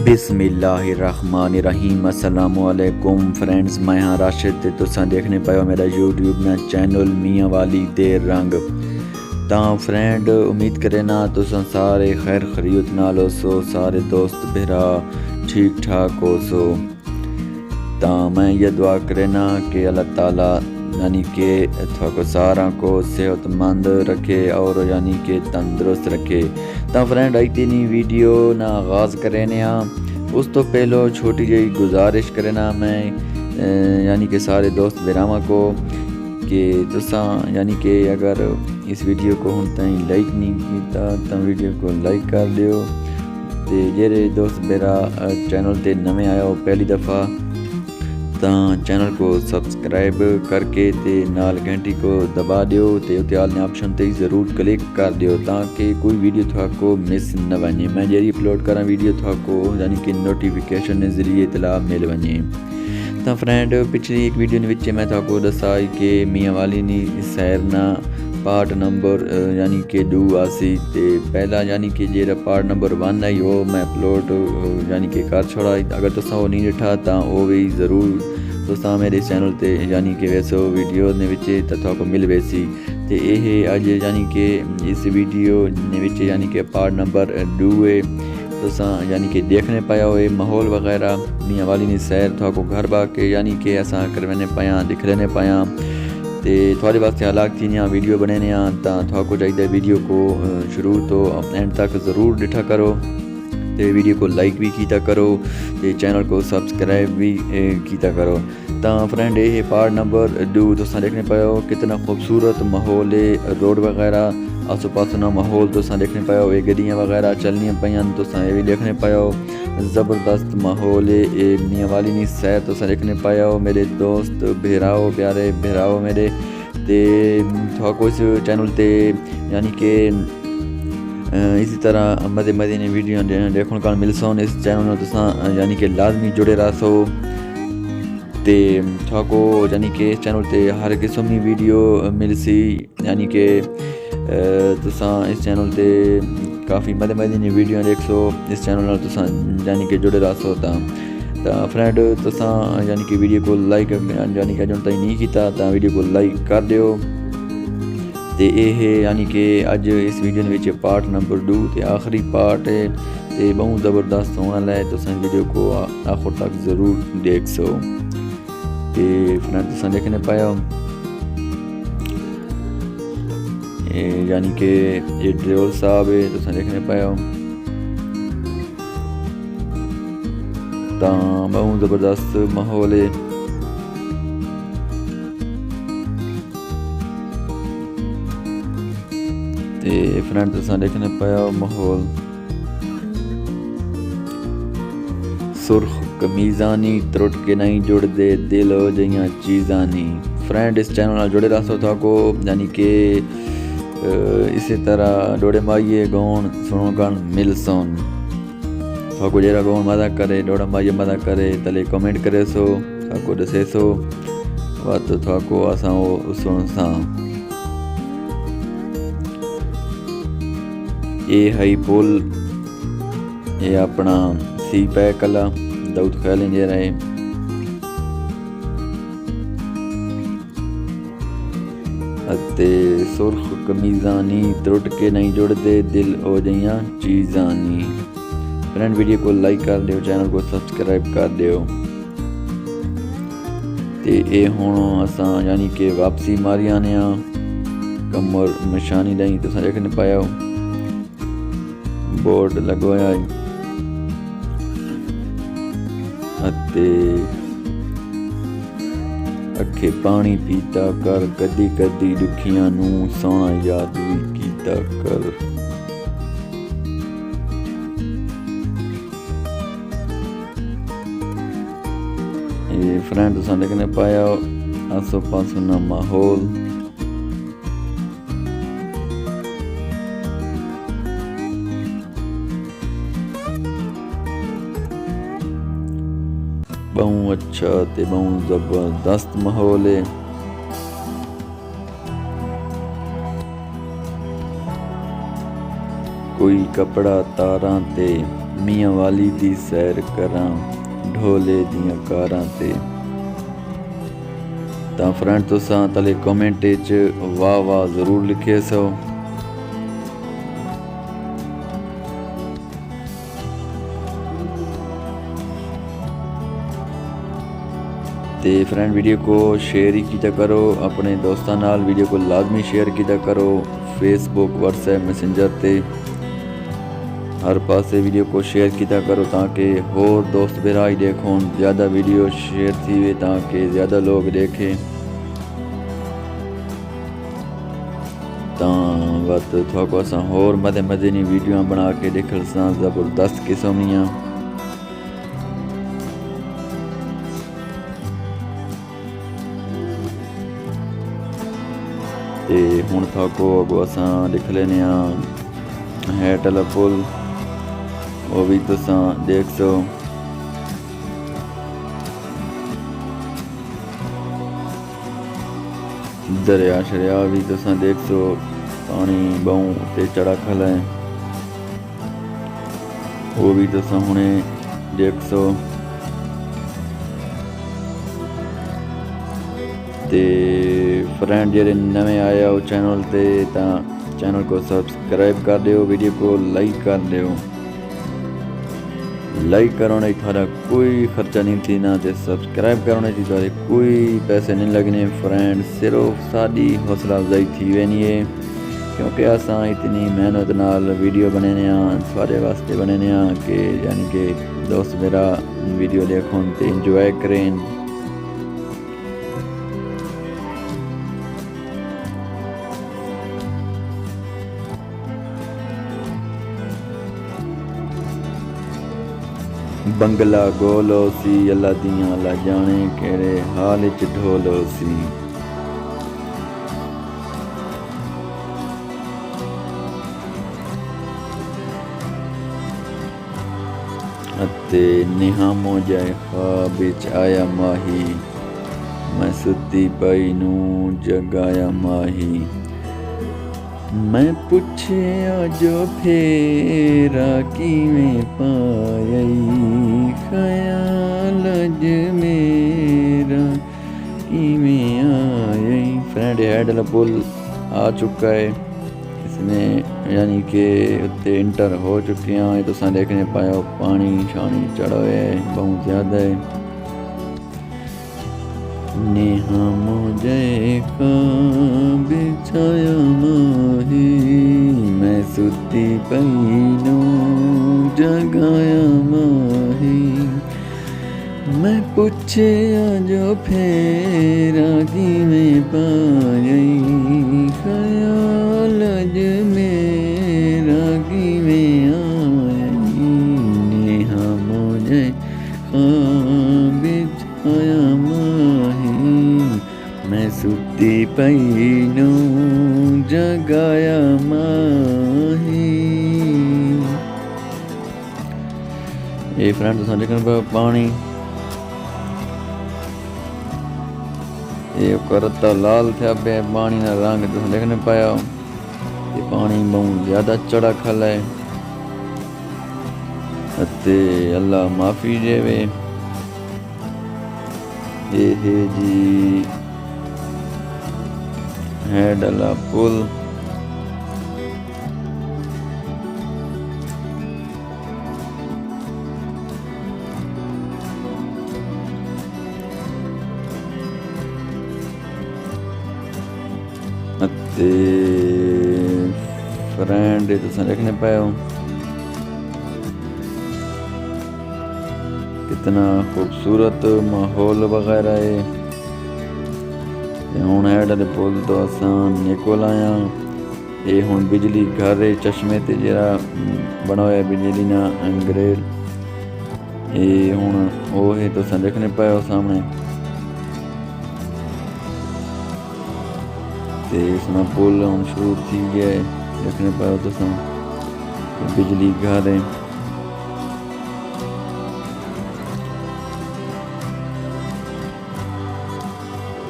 बिस्मिल्लाहिर्रहमानिर्रहीम अस्सलामुअलैकुम फ्रेंड्स, मैं हाँ राशिद ते तुसां देखने पायो मेरा यूट्यूब ना चैनल मियाँ वाली देर रंग। तां फ्रेंड उम्मीद करे ना तुसां सारे खैर खरीत नाल होसो, सारे दोस्त भरा ठीक ठाक होसो। तां मैं ये दुआ करे ना कि अल्लाह ताला यानी कि थोको सारा को सेहतमंद रखे और यानी कि तंदुरुस्त रखे। तो फ्रेंड आई तीनी वीडियो ना आगाज़ करें उस तो पहलो छोटी जी गुजारिश करना मैं यानी कि सारे दोस्त बिरामा को कि तुसा यानी कि अगर इस वीडियो को हुण ताईं लाइक नहीं किया तो वीडियो को लाइक कर लियो। ते जेरे दोस्त मेरा चैनल ते नवे आया हो पहली दफ़ा ਤਾਂ चैनल को सब्सक्राइब करके ते नाल घंटी को दबा दियो ते उत्ते आल ऑप्शन ते ज़रूर क्लिक कर दियो ताकि कोई वीडियो थाको मिस न वने। मैं जेरी अपलोड करा वीडियो थाको यानी कि नोटिफिकेशन के जरिए इतला मिल वने। तो फ्रेंड पिछली एक वीडियो विच मैं थाको दसा कि मियाँ वाली नी सैर ना पार्ट नंबर यानी कि 2 आसी ते पहला यानी कि जेरा पार्ट नंबर 1 आई वो मैं अपलोड यानी कि कर छोड़ा। अगर तुसा वो नहीं डिठा तो वो भी ज़रूर तुसा मेरे चैनल ते यानी कि वैसो वीडियो ने विच तो मिल वैसी। ते यह अज यानी कि इस वीडियो ने विच यानी कि पार्ट नंबर 2 है तुसा यानी कि देखने पाया हो माहौल वगैरह मियाँ वाली नी सैर थाको घर बाके यानी कि असा करवाने पाया दिख लेने पाया ते थोड़े वास्ते अलग थी वीडियो बने थाको चाहिए वीडियो को शुरू तो एंड तक ज़रूर डिठा करो ते वीडियो को लाइक भी किया करो ते चैनल को सब्सक्राइब भी किया करो। तो फ्रेंड ये पार्ट नंबर 2 तुसा देखने पाओ कितना खूबसूरत माहौल है, रोड वगैरह आसो पासो ना माहौल तुसा देखने पाओ, ये गड्डियाँ वगैरह चलनी पैन तुसा ये भी देखने पाओ, ज़बरदस्त माहौल है। मियाँ वाली नी सैर तुसा देखने पाओ मेरे दोस्त भेराओ प्यारे भेराओ मेरे ते थाको इस चैनल ते यानी कि इसी तरह मज़े मज़े ने वीडियो देखने का मिल सोन। इस चैनल तुसा यानी कि लाजमी जुड़े रहो ते थाको यानी कि इस चैनल ते हर किस्म की वीडियो मिल सी यानी कि तुसा इस चैनल ते काफ़ी मज़े मज़े ने वीडियो देख सो। इस चैनल तुसा यानी कि जुड़े रहो तो फ्रेंड तुसा यानी कि वीडियो को लाइक यानी कि अजन तक नहीं किया तो वीडियो को लाइक कर दियो। तो ये यानी कि अज इस वीडियो में पार्ट नंबर 2 तो आखिरी पार्ट है तो बहुत ज़बरदस्त होने वाला है। तुम वीडियो को आखिर तक ज़रूर देख सो। तो फ्रेंड तुम देखने पाया यानी कि ये ड्राइवर साहब है तुम देखने पाया तो बहुत ज़बरदस्त माहौल है। ते फ्रेंड तुसा देखने पाया माहौल सुर्ख कमीज़ानी त्रुट के नहीं जुड़ दे दिल हो जइयां चीज़ानी। फ्रेंड इस चैनल जुड़े रहो थाको यानी कि इसी तरह डोड़े माइए गौन सुनो गण मिल सोन थाको जरा गौन मजा करे डोड़ा माइए मजा करे तले कमेंट करे सो थाको दसे सो बात थाको असा वो सुन सा। ये है पुल ये अपना सी पैक कला दाऊद ख्याल इंजे रहे अते सुर्ख कमीज़ानी त्रुट के नहीं जुड़ते दिल हो जइयां चीज़ानी। फ्रेंड वीडियो को लाइक कर दियो चैनल को सब्सक्राइब कर दियो। ते ये हुण असा यानी कि वापसी मारी आने कमर निशानी नहीं तुसा देखने पाया बोर्ड लगवाया अते अखे पानी पीता कर कदी कदी दुखियां नू सोना याद भी कीता कर। ये फ्रेंड तुसा देखने पाया आसो पासो ना माहौल बहुत अच्छा ते बहुत ज़बरदस्त माहौल है। कोई कपड़ा तारां ते मियाँ वाली दी सैर करां ढोले दियां कारां ते। तां फ्रेंड तुसां तले कमेंट च वाह वाह ज़रूर लिखे सो। ते फ्रेंड वीडियो को शेयर ही कीता करो अपने दोस्तों नाल, वीडियो को लाजमी शेयर कीता करो फेसबुक व्हाट्सएप मैसेंजर ते हर पासे वीडियो को शेयर कीता करो ताकि होर दोस्त भरा ही देखो, ज़्यादा वीडियो शेयर थी वे ताकि ज़्यादा लोग देखें। वत थोको असां होर मज़े मज़े नी वीडियो बना के देखल सां ज़बरदस्त किस्म दियां। ते हुण थोको अगो असां लिख लेने हैट वाला पुल, वो भी तुसां देख सो। दरिया शरिया भी तुसां देख सो, पानी बहु ते चढ़ा खल है, वो भी तुसां हुणे देख सो। ते फ्रेंड जेरे नवे आया हो चैनल ते तां चैनल को सब्सक्राइब कर दियो, वीडियो को लाइक कर दियो। लाइक करने थारा कोई खर्चा नहीं थी ना, ते सब्सक्राइब करने की थारे कोई पैसे नहीं लगने फ्रेंड, सिर्फ साड़ी हौसला अफजाई थी वेनी है क्योंकि असां इतनी मेहनत नाल वीडियो बनेने सारे वास्ते बनेने कि यानी कि दोस्त मेरा वीडियो देखो ते इंजॉय करें। बंगला गोलो सी अल्लाह दियां अल्लाह जाने केड़े हाल च ढोलो सी। अते निहामो जाए ख्वाब विच आया माही, मैं सुती पई नू जगाया माही। मैं पुछे जो फेरा किवें पायई, ख्याल अज मेरा किवें आयई। फ्रेंड हेड वाला पुल आ चुका है, इसमें यानी कि उत्ते इंटर हो चुके हैं। तुसां देखने पायो पानी शानी चढ़ा है बहुत ज़्यादा है। नेहा मुझे बिछाया माही, मैं सुती पई नू जगाया माही। मैं पूछे जो फेरा किवें पायई, ख्याल अज मेरा किवें आयई। नेहा मुझे बिछाया माही, मैं सुती पई नू जगाया माही। ये फ्रेंड तुसां देखने पानी ये करता लाल थे पे पानी ना रंग तुसां देखने पाया। ये पानी बहुत ज़्यादा चढ़ा खल है अते अल्लाह माफ़ी देवे। ये है जी हेड वाला पुल। अते फ्रेंड तुसां देखने पाए हो कितना खूबसूरत माहौल वगैरह है। हुण हेड वाले पुल तो असां निकोल आया। ये हुण बिजली घर है चश्मे ते जरा बना हुआ बिजली ना ग्रेड। ये हुण वो है तुसां देखने पाए हो सामने। ते इसमें पुल हुण शुरू थी गया है, देखने पाओ तुसां बिजली घर है।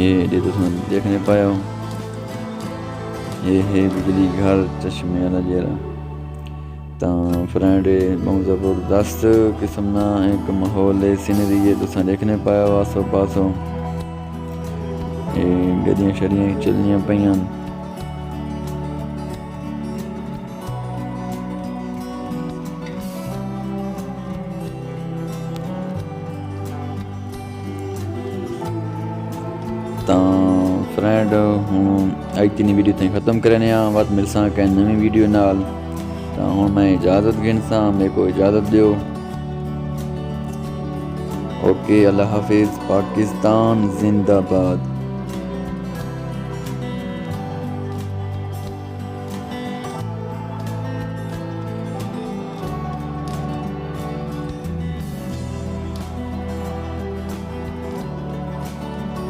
ये तुसां देखने पाओ ये है बिजली घर चश्मे वाला जरा। ਤਾਂ ਫਰੈਂਡ ਬਹੁਤ ਜ਼ਬਰਦਸਤ ਕਿਸਮ ਦਾ ਇੱਕ ਮਾਹੌਲ ਹੈ ਸੀਨਰੀ ਹੈ ਤੁਸੀਂ ਦੇਖਣੇ ਪਾਇਆ ਆਸੋ ਪਾਸੋਂ ਇਹ ਗੱਡੀਆਂ ਸ਼ਰੀਆਂ ਚੱਲਣੀਆਂ ਪਈਆਂ ਤਾਂ ਫਰੈਂਡ ਹੁਣ ਅੱਜ ਦੀ ਵੀਡੀਓ ਤਾਂ ਖਤਮ ਕਰਨੇ ਆ ਬਾਅਦ ਮਿਲਸਾਂ ਕਿ ਨਵੀਂ ਵੀਡੀਓ ਨਾਲ ਤਾਂ ਹੁਣ ਮੈਂ इजाज़त गिनसा मेरे को इजाज़त दो ओके अल्लाह हाफिज़ पाकिस्तान जिंदाबाद।